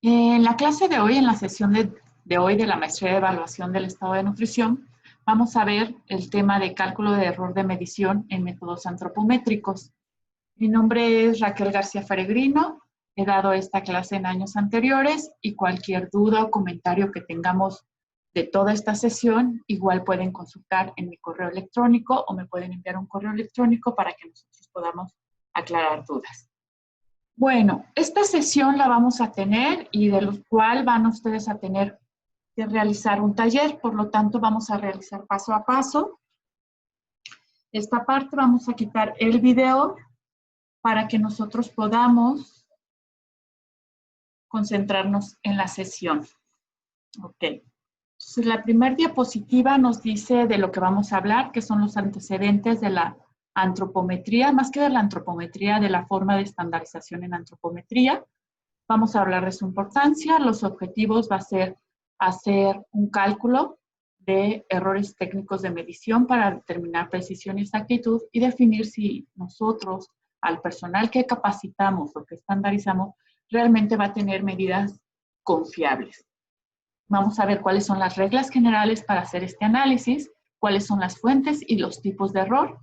En la clase de hoy, en la sesión de hoy de la Maestría de Evaluación del Estado de Nutrición, vamos a ver el tema de cálculo de error de medición en métodos antropométricos. Mi nombre es Raquel García Feregrino, he dado esta clase en años anteriores y cualquier duda o comentario que tengamos de toda esta sesión, igual pueden consultar en mi correo electrónico o me pueden enviar un correo electrónico para que nosotros podamos aclarar dudas. Bueno, esta sesión la vamos a tener y de lo cual van ustedes a tener que realizar un taller, por lo tanto vamos a realizar paso a paso. Esta parte vamos a quitar el video para que nosotros podamos concentrarnos en la sesión. Ok. Entonces, la primera diapositiva nos dice de lo que vamos a hablar, que son los antecedentes de la antropometría, más que de la antropometría, de la forma de estandarización en antropometría. Vamos a hablar de su importancia. Los objetivos va a ser hacer un cálculo de errores técnicos de medición para determinar precisión y exactitud y definir si nosotros, al personal que capacitamos o que estandarizamos, realmente va a tener medidas confiables. Vamos a ver cuáles son las reglas generales para hacer este análisis, cuáles son las fuentes y los tipos de error.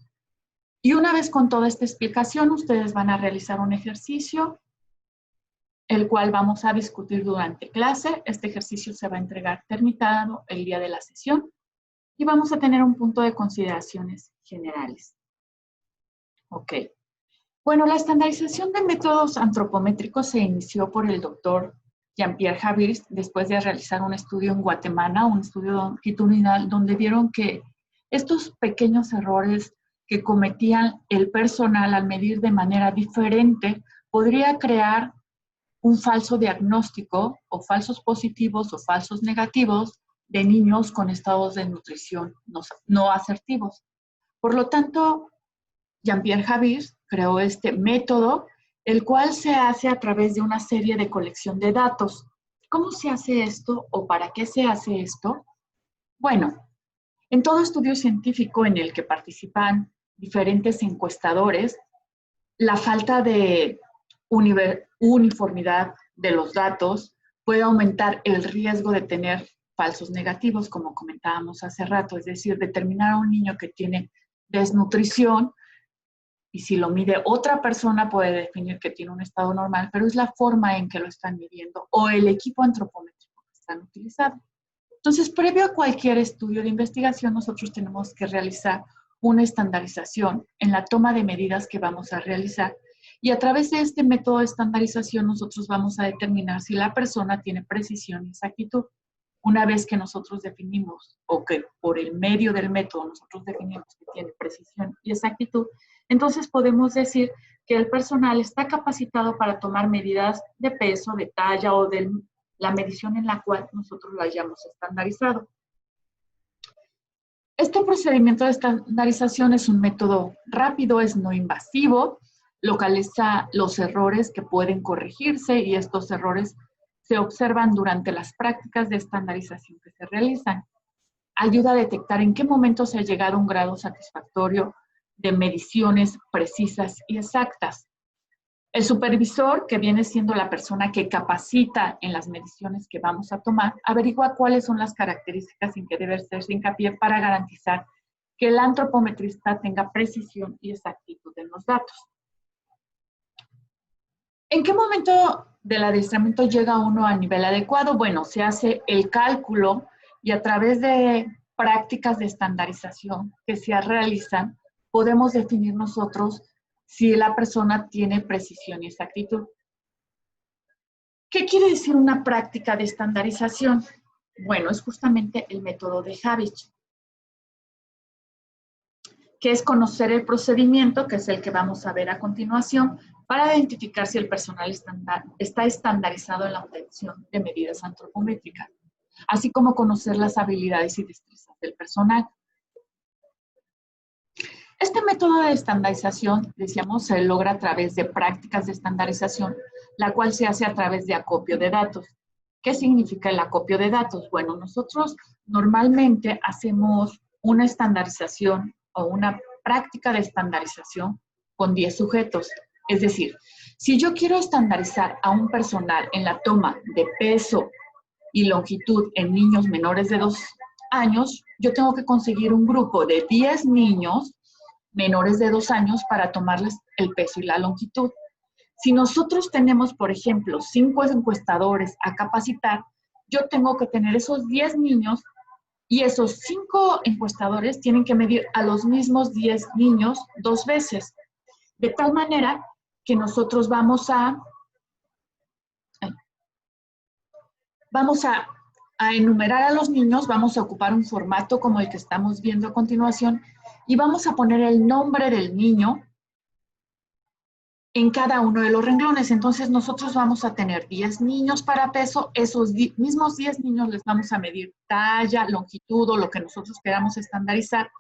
Y una vez con toda esta explicación, ustedes van a realizar un ejercicio, el cual vamos a discutir durante clase. Este ejercicio se va a entregar terminado el día de la sesión y vamos a tener un punto de consideraciones generales. Ok. Bueno, la estandarización de métodos antropométricos se inició por el doctor Jean-Pierre Javier después de realizar un estudio en Guatemala, un estudio longitudinal, donde vieron que estos pequeños errores que cometían el personal al medir de manera diferente podría crear un falso diagnóstico o falsos positivos o falsos negativos de niños con estados de nutrición no asertivos. Por lo tanto, Jean-Pierre Javier creó este método, el cual se hace a través de una serie de colección de datos. ¿Cómo se hace esto o para qué se hace esto? Bueno, en todo estudio científico en el que participan diferentes encuestadores, la falta de uniformidad de los datos puede aumentar el riesgo de tener falsos negativos, como comentábamos hace rato, es decir, determinar a un niño que tiene desnutrición y si lo mide otra persona puede definir que tiene un estado normal, pero es la forma en que lo están midiendo o el equipo antropométrico que están utilizando. Entonces, previo a cualquier estudio de investigación, nosotros tenemos que realizar una estandarización en la toma de medidas que vamos a realizar. Y a través de este método de estandarización, nosotros vamos a determinar si la persona tiene precisión y exactitud. Una vez que nosotros definimos, o que por el medio del método nosotros definimos que tiene precisión y exactitud, entonces podemos decir que el personal está capacitado para tomar medidas de peso, de talla o de la medición en la cual nosotros lo hayamos estandarizado. Este procedimiento de estandarización es un método rápido, es no invasivo, localiza los errores que pueden corregirse y estos errores se observan durante las prácticas de estandarización que se realizan. Ayuda a detectar en qué momento se ha llegado a un grado satisfactorio de mediciones precisas y exactas. El supervisor, que viene siendo la persona que capacita en las mediciones que vamos a tomar, averigua cuáles son las características en que debe hacerse hincapié para garantizar que el antropometrista tenga precisión y exactitud en los datos. ¿En qué momento del adiestramiento llega uno al nivel adecuado? Bueno, se hace el cálculo y a través de prácticas de estandarización que se realizan, podemos definir nosotros si la persona tiene precisión y exactitud. ¿Qué quiere decir una práctica de estandarización? Bueno, es justamente el método de Javier, que es conocer el procedimiento, que es el que vamos a ver a continuación, para identificar si el personal está estandarizado en la obtención de medidas antropométricas, así como conocer las habilidades y destrezas del personal. Este método de estandarización, decíamos, se logra a través de prácticas de estandarización, la cual se hace a través de acopio de datos. ¿Qué significa el acopio de datos? Bueno, nosotros normalmente hacemos una estandarización o una práctica de estandarización con 10 sujetos. Es decir, si yo quiero estandarizar a un personal en la toma de peso y longitud en niños menores de 2 años, yo tengo que conseguir un grupo de 10 niños menores de 2 años para tomarles el peso y la longitud. Si nosotros tenemos, por ejemplo, 5 encuestadores a capacitar, yo tengo que tener esos 10 niños y esos 5 encuestadores tienen que medir a los mismos 10 niños 2 veces. De tal manera que nosotros vamos a enumerar a los niños, vamos a ocupar un formato como el que estamos viendo a continuación y vamos a poner el nombre del niño en cada uno de los renglones. Entonces nosotros vamos a tener 10 niños para peso, esos mismos 10 niños les vamos a medir talla, longitud o lo que nosotros queramos estandarizar.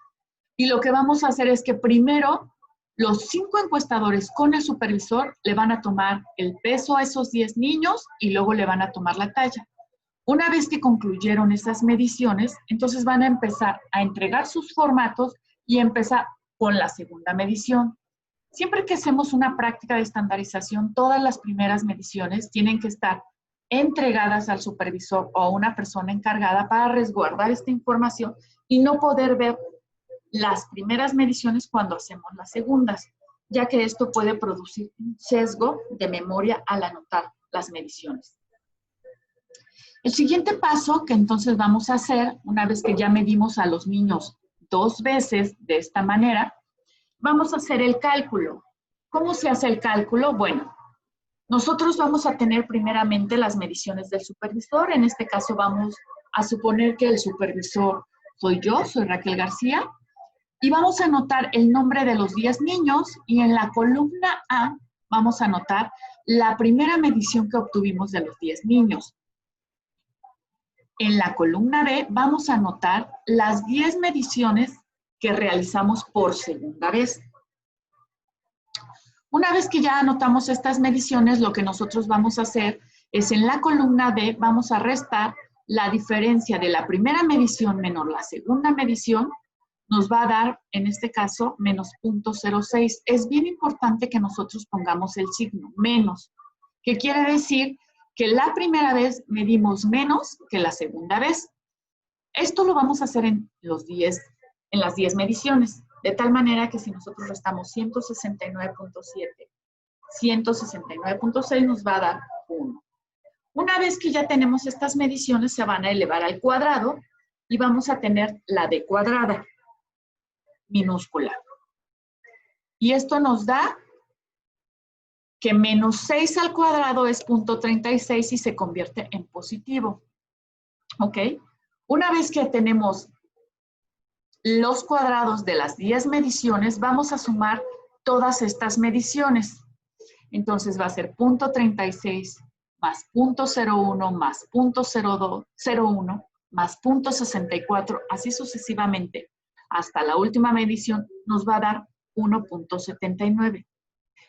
Y lo que vamos a hacer es que primero los 5 encuestadores con el supervisor le van a tomar el peso a esos 10 niños y luego le van a tomar la talla. Una vez que concluyeron esas mediciones, entonces van a empezar a entregar sus formatos y empezar con la segunda medición. Siempre que hacemos una práctica de estandarización, todas las primeras mediciones tienen que estar entregadas al supervisor o a una persona encargada para resguardar esta información y no poder ver las primeras mediciones cuando hacemos las segundas, ya que esto puede producir un sesgo de memoria al anotar las mediciones. El siguiente paso que entonces vamos a hacer, una vez que ya medimos a los niños 2 veces de esta manera, vamos a hacer el cálculo. ¿Cómo se hace el cálculo? Bueno, nosotros vamos a tener primeramente las mediciones del supervisor. En este caso vamos a suponer que el supervisor soy yo, soy Raquel García, y vamos a anotar el nombre de los 10 niños y en la columna A vamos a anotar la primera medición que obtuvimos de los 10 niños. En la columna B vamos a anotar las 10 mediciones que realizamos por segunda vez. Una vez que ya anotamos estas mediciones, lo que nosotros vamos a hacer es en la columna D vamos a restar la diferencia de la primera medición menos la segunda medición, nos va a dar, en este caso, menos 0.06. Es bien importante que nosotros pongamos el signo menos, que quiere decir que la primera vez medimos menos que la segunda vez. Esto lo vamos a hacer en las 10 mediciones, de tal manera que si nosotros restamos 169.7, 169.6 nos va a dar 1. Una vez que ya tenemos estas mediciones, se van a elevar al cuadrado y vamos a tener la D cuadrada minúscula. Y esto nos da que menos 6 al cuadrado es 0.36 y se convierte en positivo. ¿Ok? Una vez que tenemos los cuadrados de las 10 mediciones, vamos a sumar todas estas mediciones. Entonces va a ser 0.36 más 0.01 más 0.01 más 0.64, así sucesivamente. Hasta la última medición nos va a dar 1.79.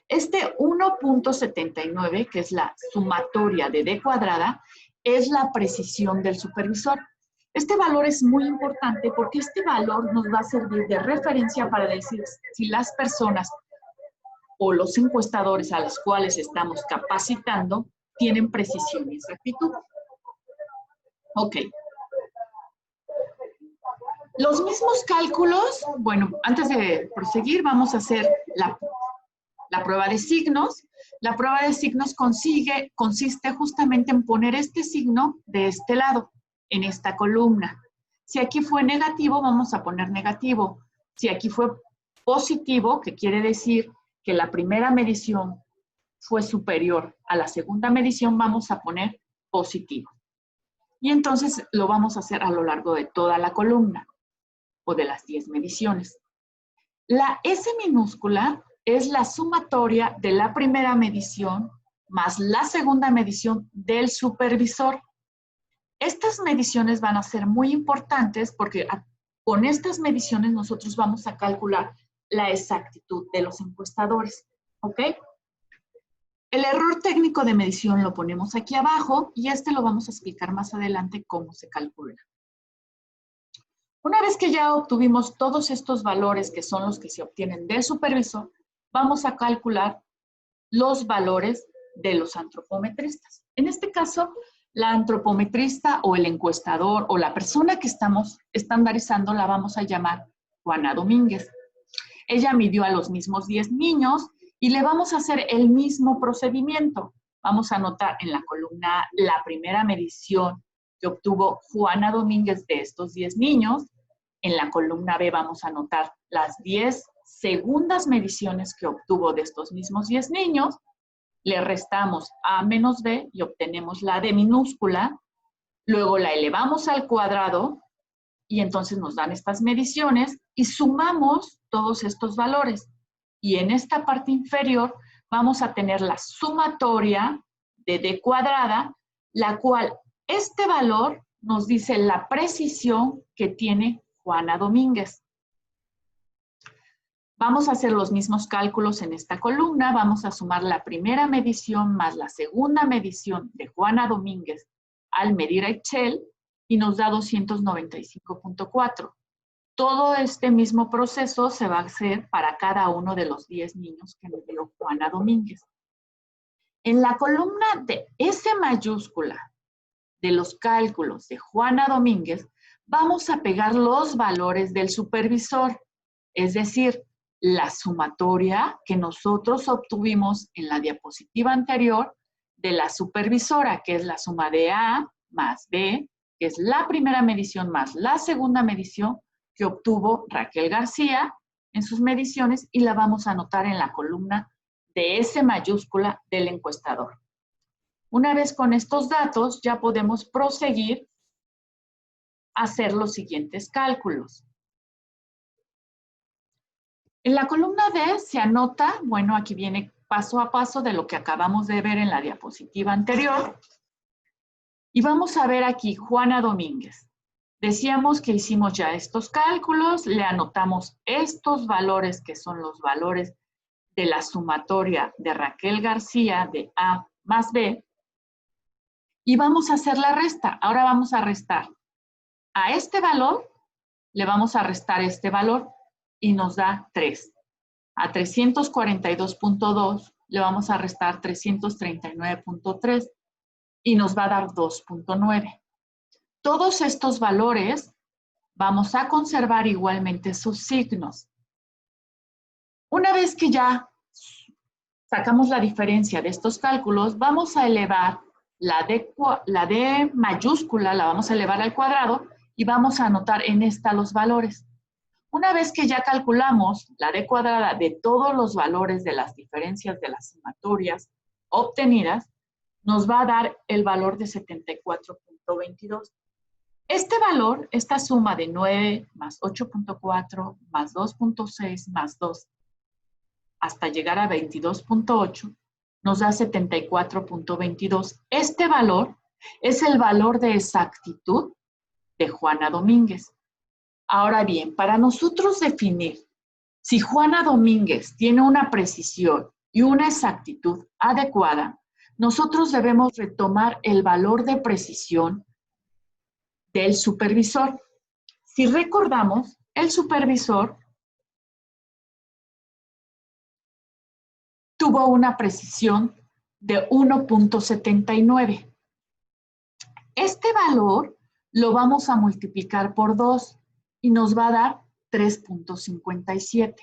Este 1.79, que es la sumatoria de D cuadrada, es la precisión del supervisor. Este valor es muy importante porque este valor nos va a servir de referencia para decir si las personas o los encuestadores a los cuales estamos capacitando tienen precisión y exactitud. Ok. Los mismos cálculos, bueno, antes de proseguir vamos a hacer la prueba de signos. La prueba de signos consiste justamente en poner este signo de este lado, en esta columna. Si aquí fue negativo, vamos a poner negativo. Si aquí fue positivo, que quiere decir que la primera medición fue superior a la segunda medición, vamos a poner positivo. Y entonces lo vamos a hacer a lo largo de toda la columna o de las 10 mediciones. La S minúscula es la sumatoria de la primera medición más la segunda medición del supervisor. Estas mediciones van a ser muy importantes porque con estas mediciones nosotros vamos a calcular la exactitud de los encuestadores. ¿Ok? El error técnico de medición lo ponemos aquí abajo y lo vamos a explicar más adelante cómo se calcula. Una vez que ya obtuvimos todos estos valores que son los que se obtienen del supervisor, vamos a calcular los valores de los antropometristas. En este caso, la antropometrista o el encuestador o la persona que estamos estandarizando la vamos a llamar Juana Domínguez. Ella midió a los mismos 10 niños y le vamos a hacer el mismo procedimiento. Vamos a anotar en la columna A la primera medición que obtuvo Juana Domínguez de estos 10 niños. En la columna B vamos a anotar las 10 segundas mediciones que obtuvo de estos mismos 10 niños. Le restamos A menos B y obtenemos la D minúscula. Luego la elevamos al cuadrado y entonces nos dan estas mediciones y sumamos todos estos valores. Y en esta parte inferior vamos a tener la sumatoria de D cuadrada, la cual este valor nos dice la precisión que tiene Juana Domínguez. Vamos a hacer los mismos cálculos en esta columna. Vamos a sumar la primera medición más la segunda medición de Juana Domínguez al medir a Excel y nos da 295.4. Todo este mismo proceso se va a hacer para cada uno de los 10 niños que nos dio Juana Domínguez. En la columna de S mayúscula de los cálculos de Juana Domínguez, vamos a pegar los valores del supervisor, es decir, la sumatoria que nosotros obtuvimos en la diapositiva anterior de la supervisora, que es la suma de A más B, que es la primera medición más la segunda medición que obtuvo Raquel García en sus mediciones y la vamos a anotar en la columna de S mayúscula del encuestador. Una vez con estos datos, ya podemos proseguir a hacer los siguientes cálculos. En la columna D se anota, bueno, aquí viene paso a paso de lo que acabamos de ver en la diapositiva anterior. Y vamos a ver aquí Juana Domínguez. Decíamos que hicimos ya estos cálculos, le anotamos estos valores que son los valores de la sumatoria de Raquel García de A más B. Y vamos a hacer la resta. Ahora vamos a restar. A este valor le vamos a restar este valor y nos da 3. A 342.2 le vamos a restar 339.3 y nos va a dar 2.9. Todos estos valores vamos a conservar igualmente sus signos. Una vez que ya sacamos la diferencia de estos cálculos, vamos a elevar la D mayúscula, la vamos a elevar al cuadrado y vamos a anotar en esta los valores. Una vez que ya calculamos la D cuadrada de todos los valores de las diferencias de las sumatorias obtenidas, nos va a dar el valor de 74.22. Este valor, esta suma de 9 más 8.4 más 2.6 más 2 hasta llegar a 22.8, nos da 74.22. Este valor es el valor de exactitud de Juana Domínguez. Ahora bien, para nosotros definir si Juana Domínguez tiene una precisión y una exactitud adecuada, nosotros debemos retomar el valor de precisión del supervisor. Si recordamos, el supervisor tuvo una precisión de 1.79. Este valor lo vamos a multiplicar por 2 y nos va a dar 3.57.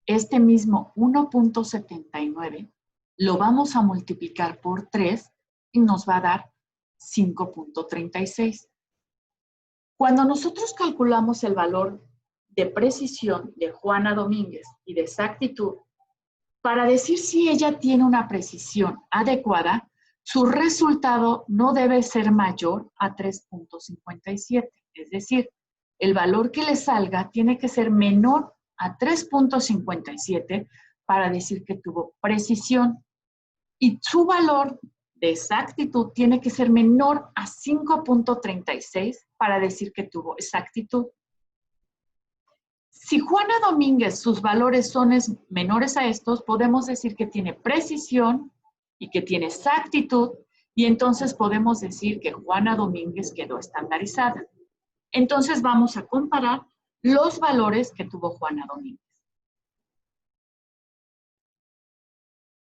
Este mismo 1.79 lo vamos a multiplicar por 3 y nos va a dar 5.36. Cuando nosotros calculamos el valor de precisión de Juana Domínguez y de exactitud, para decir si ella tiene una precisión adecuada, su resultado no debe ser mayor a 3.57. Es decir, el valor que le salga tiene que ser menor a 3.57 para decir que tuvo precisión. Y su valor de exactitud tiene que ser menor a 5.36 para decir que tuvo exactitud. Si Juana Domínguez, sus valores son menores a estos, podemos decir que tiene precisión y que tiene exactitud, y entonces podemos decir que Juana Domínguez quedó estandarizada. Entonces vamos a comparar los valores que tuvo Juana Domínguez.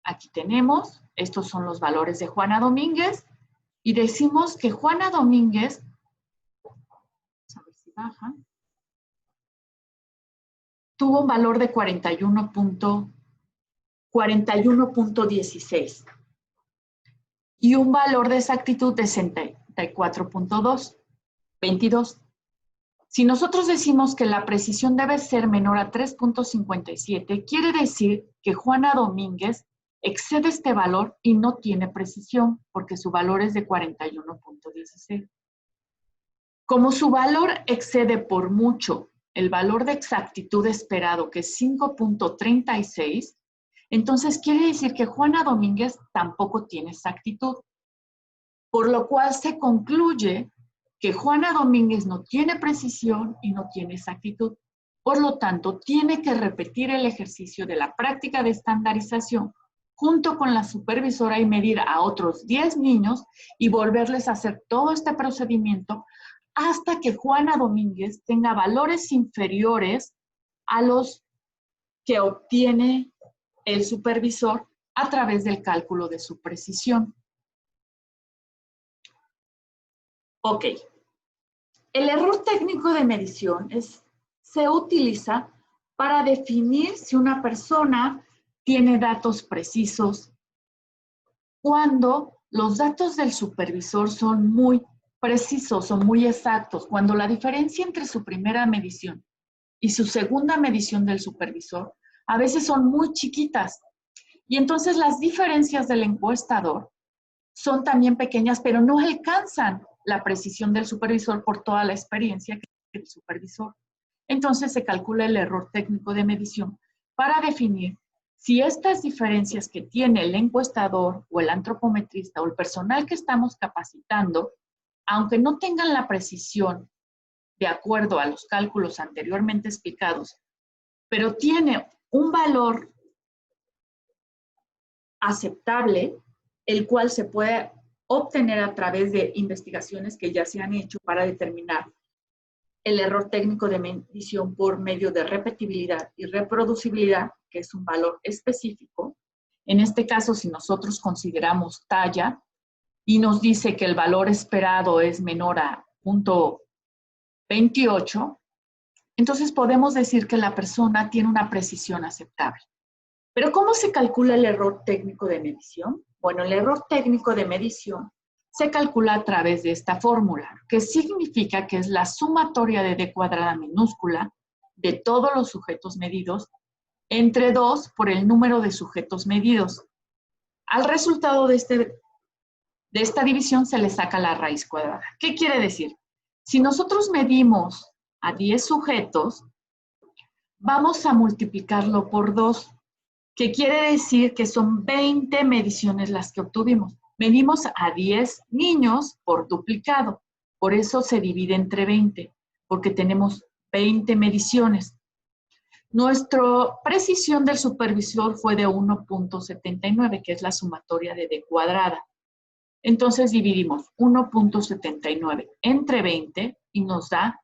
aquí tenemos, estos son los valores de Juana Domínguez, y decimos que Juana Domínguez, vamos a ver si baja, tuvo un valor de 41.16 y un valor de exactitud de 64.22. Si nosotros decimos que la precisión debe ser menor a 3.57, quiere decir que Juana Domínguez excede este valor y no tiene precisión, porque su valor es de 41.16. Como su valor excede por mucho el valor de exactitud esperado, que es 5.36, entonces quiere decir que Juana Domínguez tampoco tiene exactitud. Por lo cual se concluye que Juana Domínguez no tiene precisión y no tiene exactitud. Por lo tanto, tiene que repetir el ejercicio de la práctica de estandarización junto con la supervisora y medir a otros 10 niños y volverles a hacer todo este procedimiento hasta que Juana Domínguez tenga valores inferiores a los que obtiene el supervisor a través del cálculo de su precisión. Ok. El error técnico de medición se utiliza para definir si una persona tiene datos precisos cuando los datos del supervisor son muy precisos o muy exactos, cuando la diferencia entre su primera medición y su segunda medición del supervisor a veces son muy chiquitas. Y entonces las diferencias del encuestador son también pequeñas, pero no alcanzan la precisión del supervisor por toda la experiencia que tiene el supervisor. Entonces se calcula el error técnico de medición para definir si estas diferencias que tiene el encuestador o el antropometrista o el personal que estamos capacitando, aunque no tengan la precisión de acuerdo a los cálculos anteriormente explicados, pero tiene un valor aceptable, el cual se puede obtener a través de investigaciones que ya se han hecho para determinar el error técnico de medición por medio de repetibilidad y reproducibilidad, que es un valor específico. En este caso, si nosotros consideramos talla y nos dice que el valor esperado es menor a 0.28, entonces podemos decir que la persona tiene una precisión aceptable. ¿Pero cómo se calcula el error técnico de medición? Bueno, el error técnico de medición se calcula a través de esta fórmula, que significa que es la sumatoria de d cuadrada minúscula de todos los sujetos medidos entre 2 por el número de sujetos medidos. Al resultado de esta división se le saca la raíz cuadrada. ¿Qué quiere decir? Si nosotros medimos a 10 sujetos, vamos a multiplicarlo por 2. ¿Qué quiere decir? Que son 20 mediciones las que obtuvimos. Medimos a 10 niños por duplicado. Por eso se divide entre 20, porque tenemos 20 mediciones. Nuestra precisión del supervisor fue de 1.79, que es la sumatoria de d cuadrada. Entonces dividimos 1.79 entre 20 y nos da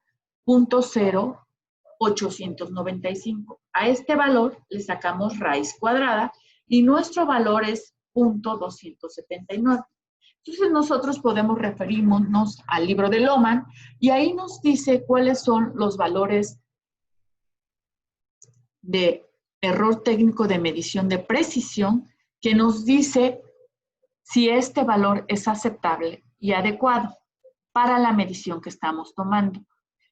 0.895. A este valor le sacamos raíz cuadrada y nuestro valor es 0.279. Entonces nosotros podemos referirnos al libro de Lohmann y ahí nos dice cuáles son los valores de error técnico de medición de precisión que nos dice si este valor es aceptable y adecuado para la medición que estamos tomando.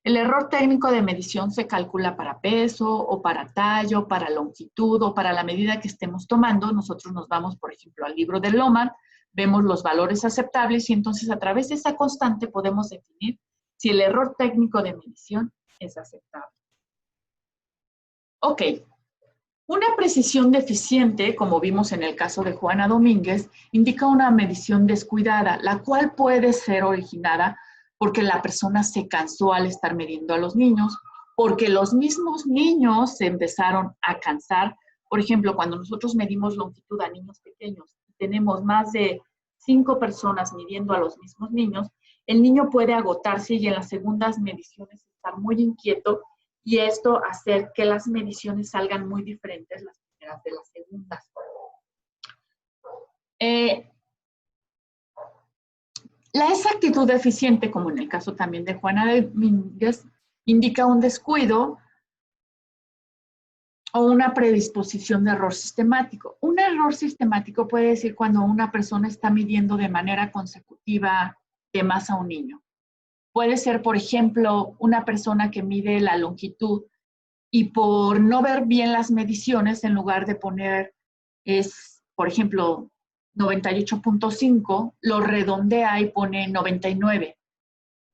El error técnico de medición se calcula para peso o para tallo, para longitud o para la medida que estemos tomando. Nosotros nos vamos, por ejemplo, al libro de Lohmann, vemos los valores aceptables y entonces a través de esa constante podemos definir si el error técnico de medición es aceptable. Ok. Una precisión deficiente, como vimos en el caso de Juana Domínguez, indica una medición descuidada, la cual puede ser originada porque la persona se cansó al estar midiendo a los niños, porque los mismos niños se empezaron a cansar. Por ejemplo, cuando nosotros medimos longitud a niños pequeños, tenemos más de 5 personas midiendo a los mismos niños, el niño puede agotarse y en las segundas mediciones estar muy inquieto y esto hacer que las mediciones salgan muy diferentes las primeras de las segundas. La exactitud deficiente, como en el caso también de Juana de Domínguez, indica un descuido o una predisposición de error sistemático. Un error sistemático puede decir cuando una persona está midiendo de manera consecutiva de más a un niño. Puede ser, por ejemplo, una persona que mide la longitud y por no ver bien las mediciones, en lugar de poner, por ejemplo, 98.5, lo redondea y pone 99.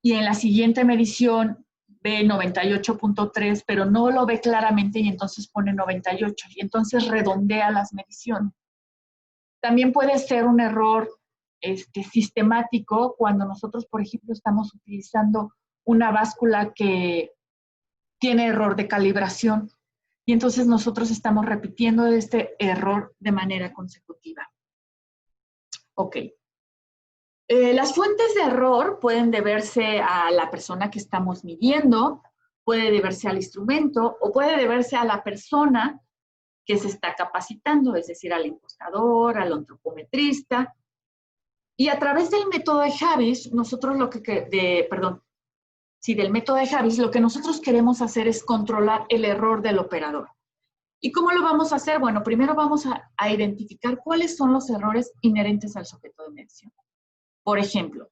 Y en la siguiente medición ve 98.3, pero no lo ve claramente y entonces pone 98 y entonces redondea las mediciones. También puede ser un error sistemático cuando nosotros, por ejemplo, estamos utilizando una báscula que tiene error de calibración y entonces nosotros estamos repitiendo este error de manera consecutiva. Ok. Las fuentes de error pueden deberse a la persona que estamos midiendo, puede deberse al instrumento o puede deberse a la persona que se está capacitando, es decir, al encuestador, al antropometrista. Y a través del método de Havis, nosotros del método de Havis, lo que nosotros queremos hacer es controlar el error del operador. ¿Y cómo lo vamos a hacer? Bueno, primero vamos a identificar cuáles son los errores inherentes al sujeto de medición. Por ejemplo,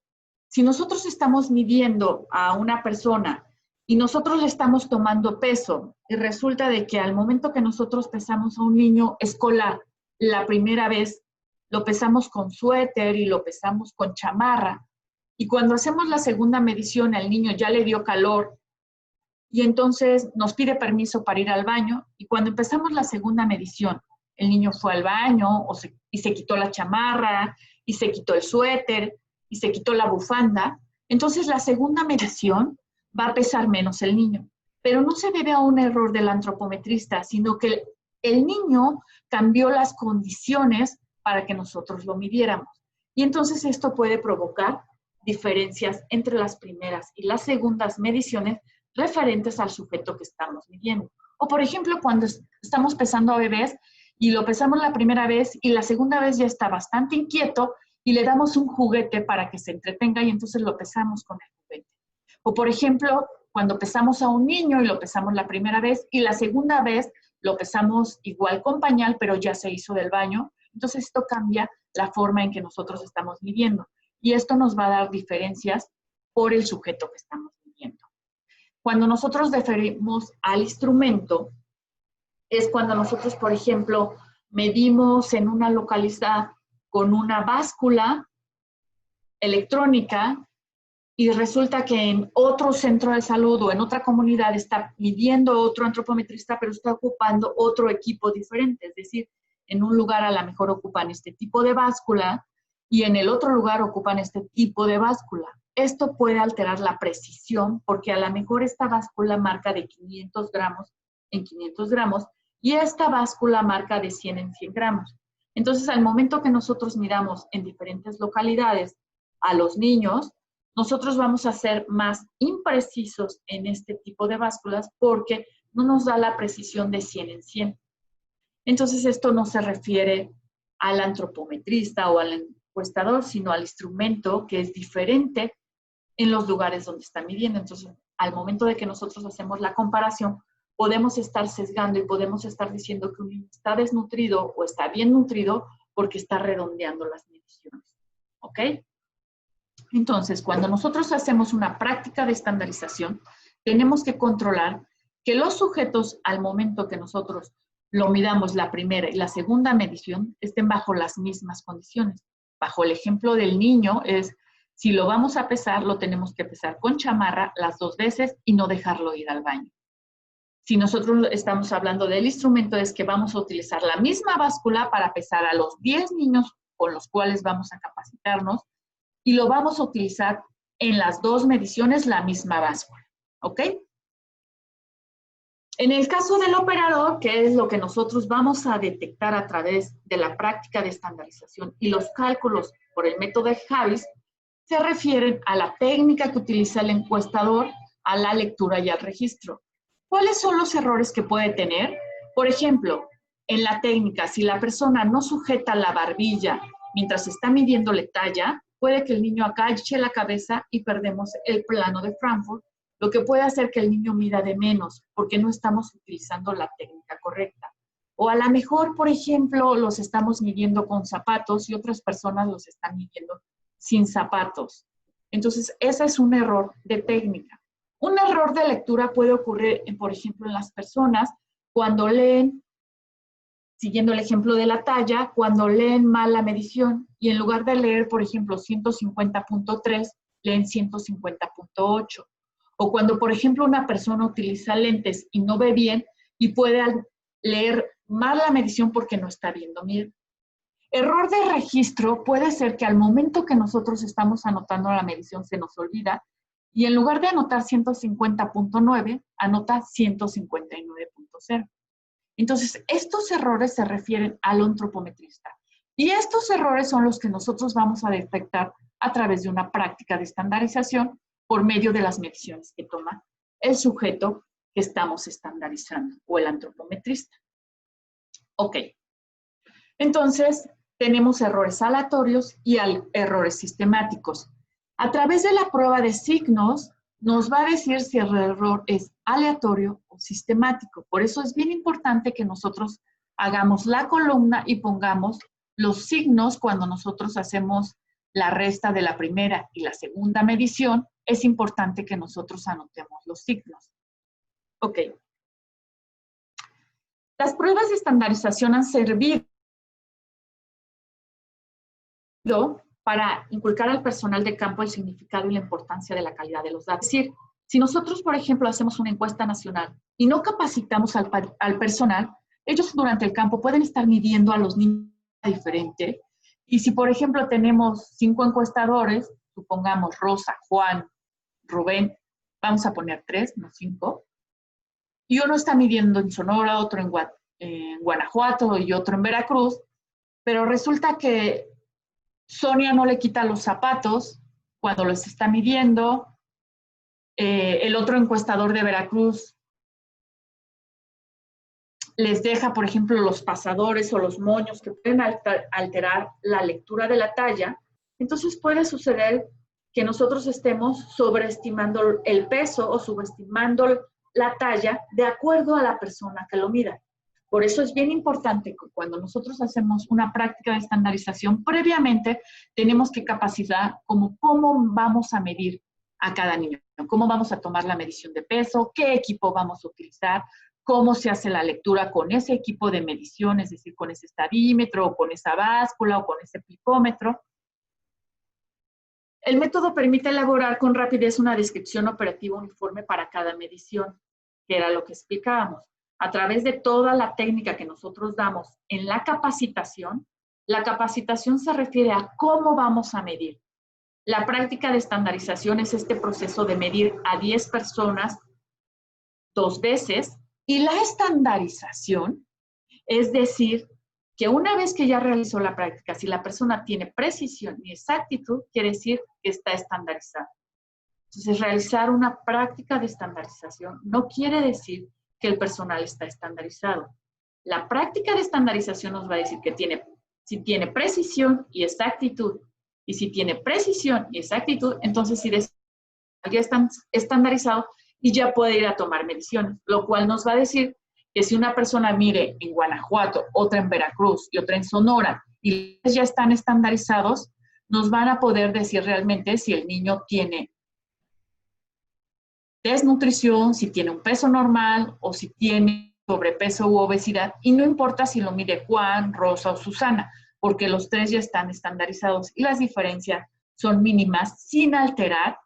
si nosotros estamos midiendo a una persona y nosotros le estamos tomando peso y resulta de que al momento que nosotros pesamos a un niño escolar, la primera vez lo pesamos con suéter y lo pesamos con chamarra, y cuando hacemos la segunda medición al niño ya le dio calor y entonces nos pide permiso para ir al baño, y cuando empezamos la segunda medición el niño fue al baño y se quitó la chamarra y se quitó el suéter y se quitó la bufanda, entonces la segunda medición va a pesar menos el niño. Pero no se debe a un error del antropometrista, sino que el niño cambió las condiciones para que nosotros lo midiéramos. Y entonces esto puede provocar diferencias entre las primeras y las segundas mediciones referentes al sujeto que estamos midiendo. O por ejemplo, cuando estamos pesando a bebés y lo pesamos la primera vez y la segunda vez ya está bastante inquieto, y le damos un juguete para que se entretenga y entonces lo pesamos con el juguete. O por ejemplo, cuando pesamos a un niño y lo pesamos la primera vez y la segunda vez lo pesamos igual con pañal, pero ya se hizo del baño, entonces esto cambia la forma en que nosotros estamos midiendo y esto nos va a dar diferencias por el sujeto que estamos midiendo. Cuando nosotros referimos al instrumento, es cuando nosotros, por ejemplo, medimos en una localidad con una báscula electrónica y resulta que en otro centro de salud o en otra comunidad está midiendo otro antropometrista, pero está ocupando otro equipo diferente. Es decir, en un lugar a lo mejor ocupan este tipo de báscula y en el otro lugar ocupan este tipo de báscula. Esto puede alterar la precisión porque a lo mejor esta báscula marca de 500 gramos en 500 gramos y esta báscula marca de 100 en 100 gramos. Entonces, al momento que nosotros miramos en diferentes localidades a los niños, nosotros vamos a ser más imprecisos en este tipo de básculas porque no nos da la precisión de 100 en 100. Entonces, esto no se refiere al antropometrista o al encuestador, sino al instrumento que es diferente en los lugares donde está midiendo. Entonces, al momento de que nosotros hacemos la comparación, podemos estar sesgando y podemos estar diciendo que un niño está desnutrido o está bien nutrido porque está redondeando las mediciones. ¿Ok? Entonces, cuando nosotros hacemos una práctica de estandarización, tenemos que controlar que los sujetos, al momento que nosotros lo midamos la primera y la segunda medición, estén bajo las mismas condiciones. Bajo el ejemplo del niño es, si lo vamos a pesar, lo tenemos que pesar con chamarra las 2 veces y no dejarlo ir al baño. Si nosotros estamos hablando del instrumento, es que vamos a utilizar la misma báscula para pesar a los 10 niños con los cuales vamos a capacitarnos y lo vamos a utilizar en las 2 mediciones la misma báscula. ¿Ok? En el caso del operador, que es lo que nosotros vamos a detectar a través de la práctica de estandarización y los cálculos por el método de Havis, se refieren a la técnica que utiliza el encuestador, a la lectura y al registro. ¿Cuáles son los errores que puede tener? Por ejemplo, en la técnica, si la persona no sujeta la barbilla mientras está midiéndole talla, puede que el niño agache la cabeza y perdemos el plano de Frankfurt, lo que puede hacer que el niño mida de menos, porque no estamos utilizando la técnica correcta. O a lo mejor, por ejemplo, los estamos midiendo con zapatos y otras personas los están midiendo sin zapatos. Entonces, ese es un error de técnica. Un error de lectura puede ocurrir, por ejemplo, en las personas cuando leen, siguiendo el ejemplo de la talla, cuando leen mal la medición y en lugar de leer, por ejemplo, 150.3, leen 150.8. O cuando, por ejemplo, una persona utiliza lentes y no ve bien y puede leer mal la medición porque no está viendo bien. Error de registro puede ser que al momento que nosotros estamos anotando la medición se nos olvida y en lugar de anotar 150.9, anota 159.0. Entonces, estos errores se refieren al antropometrista. Y estos errores son los que nosotros vamos a detectar a través de una práctica de estandarización por medio de las mediciones que toma el sujeto que estamos estandarizando o el antropometrista. Ok. Entonces, tenemos errores aleatorios y errores sistemáticos. A través de la prueba de signos, nos va a decir si el error es aleatorio o sistemático. Por eso es bien importante que nosotros hagamos la columna y pongamos los signos cuando nosotros hacemos la resta de la primera y la segunda medición. Es importante que nosotros anotemos los signos. Ok. Las pruebas de estandarización han servido para inculcar al personal de campo el significado y la importancia de la calidad de los datos. Es decir, si nosotros, por ejemplo, hacemos una encuesta nacional y no capacitamos al personal, ellos durante el campo pueden estar midiendo a los niños diferente. Y si, por ejemplo, tenemos 5 encuestadores, supongamos Rosa, Juan, Rubén, vamos a poner 3, no 5, y uno está midiendo en Sonora, otro en Guanajuato y otro en Veracruz, pero resulta que Sonia no le quita los zapatos cuando los está midiendo. El otro encuestador de Veracruz les deja, por ejemplo, los pasadores o los moños que pueden alterar la lectura de la talla. Entonces puede suceder que nosotros estemos sobreestimando el peso o subestimando la talla de acuerdo a la persona que lo mida. Por eso es bien importante que cuando nosotros hacemos una práctica de estandarización, previamente tenemos que capacitar cómo vamos a medir a cada niño, cómo vamos a tomar la medición de peso, qué equipo vamos a utilizar, cómo se hace la lectura con ese equipo de medición, es decir, con ese estadímetro, o con esa báscula, o con ese picómetro. El método permite elaborar con rapidez una descripción operativa uniforme para cada medición, que era lo que explicábamos. A través de toda la técnica que nosotros damos en la capacitación se refiere a cómo vamos a medir. La práctica de estandarización es este proceso de medir a 10 personas 2 veces, y la estandarización es decir, que una vez que ya realizó la práctica, si la persona tiene precisión y exactitud, quiere decir que está estandarizada. Entonces, realizar una práctica de estandarización no quiere decir que el personal está estandarizado. La práctica de estandarización nos va a decir que si tiene precisión y exactitud, y si tiene precisión y exactitud, entonces sí ya está estandarizado y ya puede ir a tomar mediciones, lo cual nos va a decir que si una persona mide en Guanajuato, otra en Veracruz y otra en Sonora, y ya están estandarizados, nos van a poder decir realmente si el niño tiene desnutrición, si tiene un peso normal o si tiene sobrepeso u obesidad, y no importa si lo mide Juan, Rosa o Susana, porque los 3 ya están estandarizados y las diferencias son mínimas sin alterar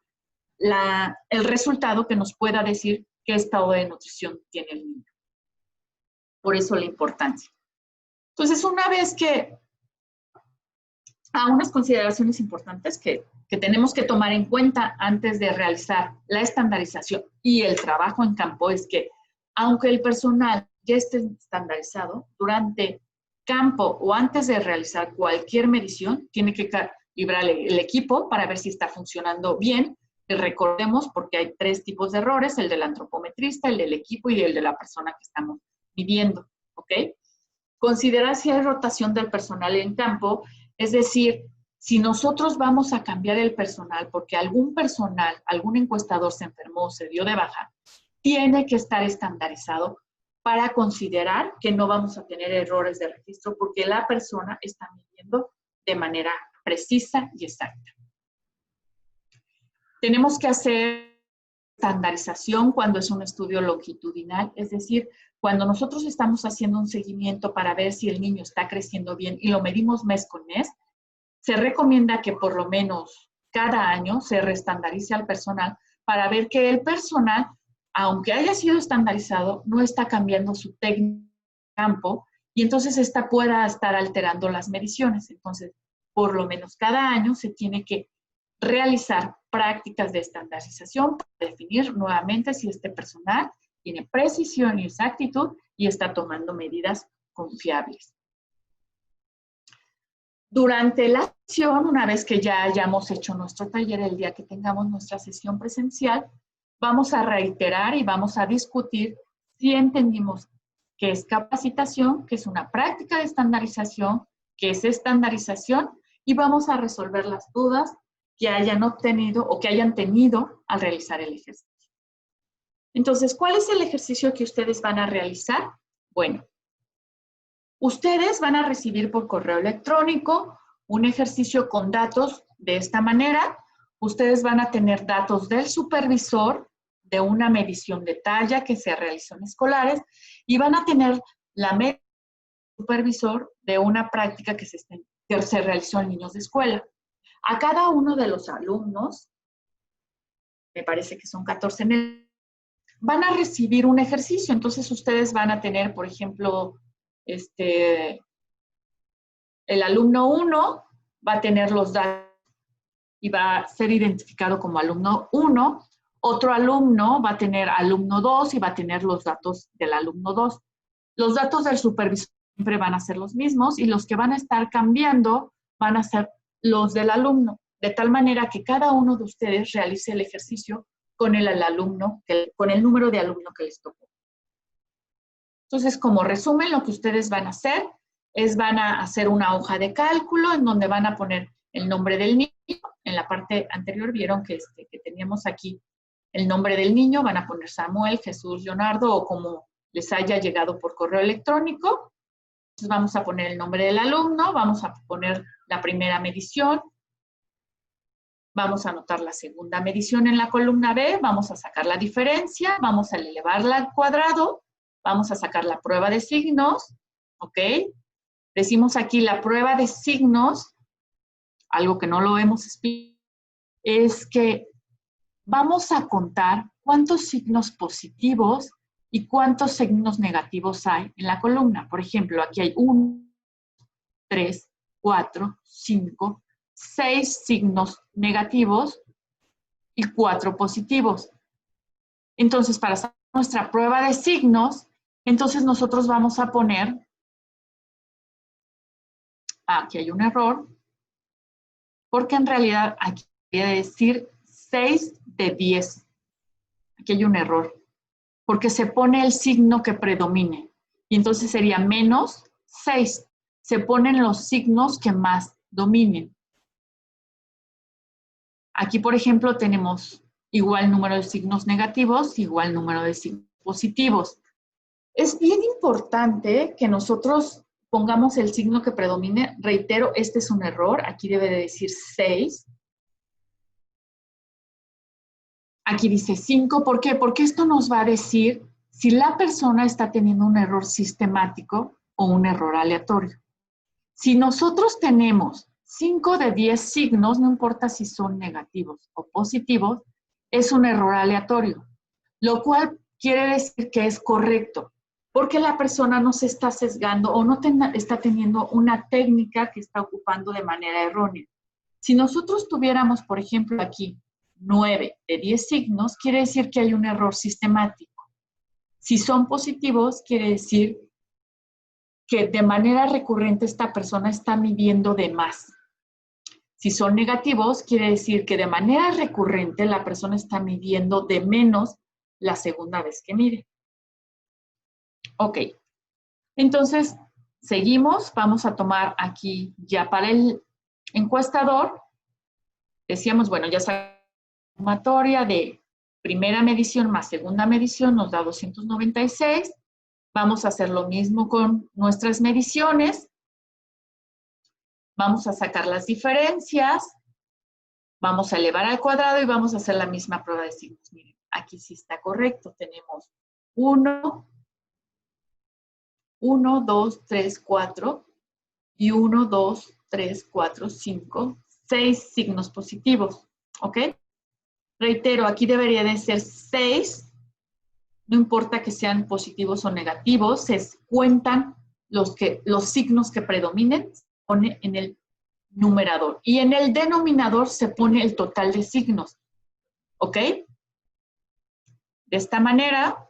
el resultado que nos pueda decir qué estado de nutrición tiene el niño. Por eso la importancia. Entonces, una vez que unas consideraciones importantes que tenemos que tomar en cuenta antes de realizar la estandarización y el trabajo en campo es que, aunque el personal ya esté estandarizado, durante campo o antes de realizar cualquier medición, tiene que calibrar el equipo para ver si está funcionando bien. Recordemos, porque hay 3 tipos de errores, el del antropometrista, el del equipo y el de la persona que estamos midiendo, ¿ok? Considerar si hay rotación del personal en campo Es decir, si nosotros vamos a cambiar el personal porque algún encuestador se enfermó, se dio de baja, tiene que estar estandarizado para considerar que no vamos a tener errores de registro porque la persona está midiendo de manera precisa y exacta. Tenemos que hacer estandarización cuando es un estudio longitudinal, es decir, cuando nosotros estamos haciendo un seguimiento para ver si el niño está creciendo bien y lo medimos mes con mes, se recomienda que por lo menos cada año se reestandarice al personal para ver que el personal, aunque haya sido estandarizado, no está cambiando su técnica de campo y entonces esta pueda estar alterando las mediciones. Entonces, por lo menos cada año se tiene que realizar prácticas de estandarización para definir nuevamente si este personal tiene precisión y exactitud y está tomando medidas confiables. Durante la sesión, una vez que ya hayamos hecho nuestro taller, el día que tengamos nuestra sesión presencial, vamos a reiterar y vamos a discutir si entendimos qué es capacitación, qué es una práctica de estandarización, qué es estandarización, y vamos a resolver las dudas que hayan obtenido o que hayan tenido al realizar el ejercicio. Entonces, ¿cuál es el ejercicio que ustedes van a realizar? Bueno, ustedes van a recibir por correo electrónico un ejercicio con datos de esta manera. Ustedes van a tener datos del supervisor de una medición de talla que se realizó en escolares y van a tener la medición del supervisor de una práctica que se realizó en niños de escuela. A cada uno de los alumnos, me parece que son 14 en el, van a recibir un ejercicio. Entonces, ustedes van a tener, por ejemplo, el alumno 1 va a tener los datos y va a ser identificado como alumno 1. Otro alumno va a tener alumno 2 y va a tener los datos del alumno 2. Los datos del supervisor siempre van a ser los mismos y los que van a estar cambiando van a ser los del alumno, de tal manera que cada uno de ustedes realice el ejercicio con el número de alumno que les tocó. Entonces, como resumen, lo que ustedes van a hacer es van a hacer una hoja de cálculo en donde van a poner el nombre del niño. En la parte anterior vieron que teníamos aquí el nombre del niño, van a poner Samuel, Jesús, Leonardo o como les haya llegado por correo electrónico. Entonces vamos a poner el nombre del alumno, vamos a poner la primera medición, vamos a anotar la segunda medición en la columna B, vamos a sacar la diferencia, vamos a elevarla al cuadrado, vamos a sacar la prueba de signos, ¿ok? Decimos aquí la prueba de signos, algo que no lo hemos explicado, es que vamos a contar cuántos signos positivos y cuántos signos negativos hay en la columna. Por ejemplo, aquí hay 1, 3, 4, 5, 6 signos negativos y 4 positivos. Entonces, para hacer nuestra prueba de signos, entonces nosotros vamos a poner, aquí hay un error, porque en realidad aquí quiere decir 6 de 10. Aquí hay un error, porque se pone el signo que predomine. Y entonces sería menos 6. Se ponen los signos que más dominen. Aquí, por ejemplo, tenemos igual número de signos negativos, igual número de signos positivos. Es bien importante que nosotros pongamos el signo que predomine. Reitero, este es un error. Aquí debe de decir 6. Aquí dice 5. ¿Por qué? Porque esto nos va a decir si la persona está teniendo un error sistemático o un error aleatorio. Si nosotros tenemos 5 de 10 signos, no importa si son negativos o positivos, es un error aleatorio, lo cual quiere decir que es correcto, porque la persona no se está sesgando o no está teniendo una técnica que está ocupando de manera errónea. Si nosotros tuviéramos, por ejemplo, aquí 9 de 10 signos, quiere decir que hay un error sistemático. Si son positivos, quiere decir que de manera recurrente esta persona está midiendo de más. Si son negativos, quiere decir que de manera recurrente la persona está midiendo de menos la segunda vez que mide. Ok, entonces seguimos, vamos a tomar aquí ya para el encuestador, decíamos, bueno, ya sabemos la sumatoria de primera medición más segunda medición nos da 296. Vamos a hacer lo mismo con nuestras mediciones. Vamos a sacar las diferencias. Vamos a elevar al cuadrado y vamos a hacer la misma prueba de signos. Miren, aquí sí está correcto. Tenemos 1, 2, 3, 4 y 1, 2, 3, 4, 5, 6 signos positivos. ¿Ok? Reitero, aquí debería de ser 6. No importa que sean positivos o negativos, se cuentan los signos que predominen, se pone en el numerador. Y en el denominador se pone el total de signos. ¿Ok? De esta manera,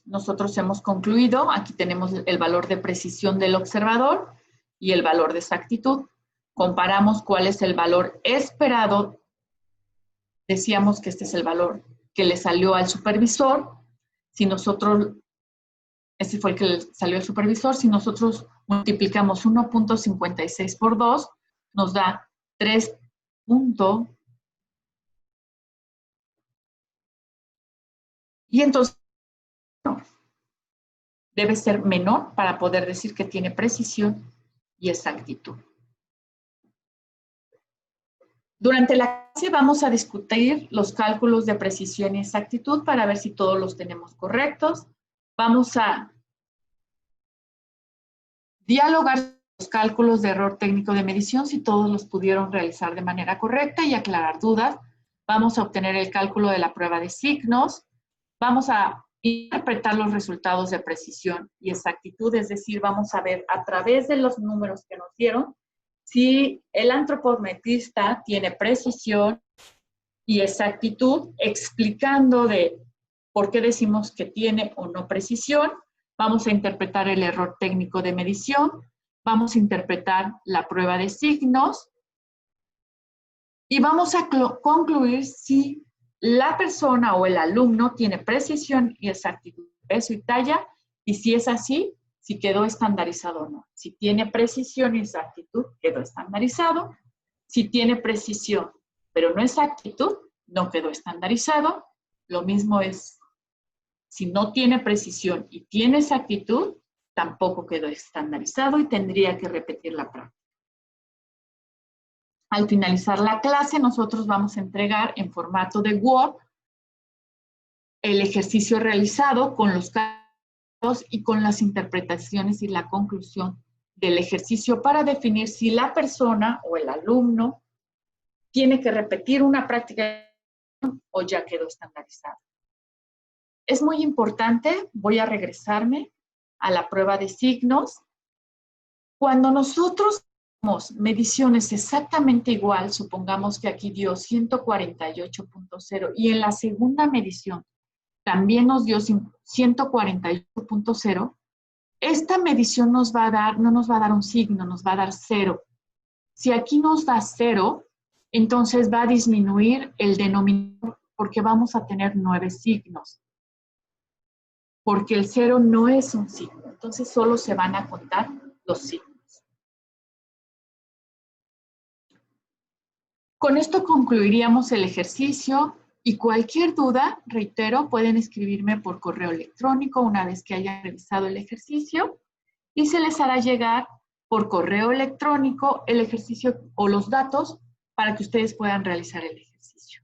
nosotros hemos concluido. Aquí tenemos el valor de precisión del observador y el valor de exactitud. Comparamos cuál es el valor esperado. Decíamos que este es el valor que le salió al supervisor. Si nosotros, ese fue el que le salió al supervisor, si nosotros multiplicamos 1.56 por 2, nos da 3. Y entonces debe ser menor para poder decir que tiene precisión y exactitud. Durante la clase vamos a discutir los cálculos de precisión y exactitud para ver si todos los tenemos correctos. Vamos a dialogar los cálculos de error técnico de medición, si todos los pudieron realizar de manera correcta y aclarar dudas. Vamos a obtener el cálculo de la prueba de signos. Vamos a interpretar los resultados de precisión y exactitud, es decir, vamos a ver a través de los números que nos dieron si el antropometrista tiene precisión y exactitud, explicando de por qué decimos que tiene o no precisión. Vamos a interpretar el error técnico de medición, vamos a interpretar la prueba de signos y vamos a concluir si la persona o el alumno tiene precisión y exactitud de peso y talla, y si es así, si quedó estandarizado o no. Si tiene precisión y exactitud, quedó estandarizado. Si tiene precisión, pero no exactitud, no quedó estandarizado. Lo mismo es, si no tiene precisión y tiene exactitud, tampoco quedó estandarizado y tendría que repetir la práctica. Al finalizar la clase, nosotros vamos a entregar en formato de Word el ejercicio realizado con los cálculos y con las interpretaciones y la conclusión del ejercicio para definir si la persona o el alumno tiene que repetir una práctica o ya quedó estandarizado. Es muy importante, voy a regresarme a la prueba de signos. Cuando nosotros hacemos mediciones exactamente igual, supongamos que aquí dio 148.0 y en la segunda medición también nos dio 148.0, esta medición nos va a dar, no nos va a dar un signo, nos va a dar 0. Si aquí nos da 0, entonces va a disminuir el denominador porque vamos a tener 9 signos. Porque el 0 no es un signo, entonces solo se van a contar los signos. Con esto concluiríamos el ejercicio y cualquier duda, reitero, pueden escribirme por correo electrónico una vez que hayan revisado el ejercicio y se les hará llegar por correo electrónico el ejercicio o los datos para que ustedes puedan realizar el ejercicio.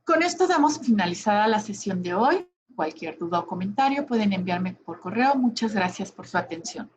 Con esto damos finalizada la sesión de hoy. Cualquier duda o comentario pueden enviarme por correo. Muchas gracias por su atención.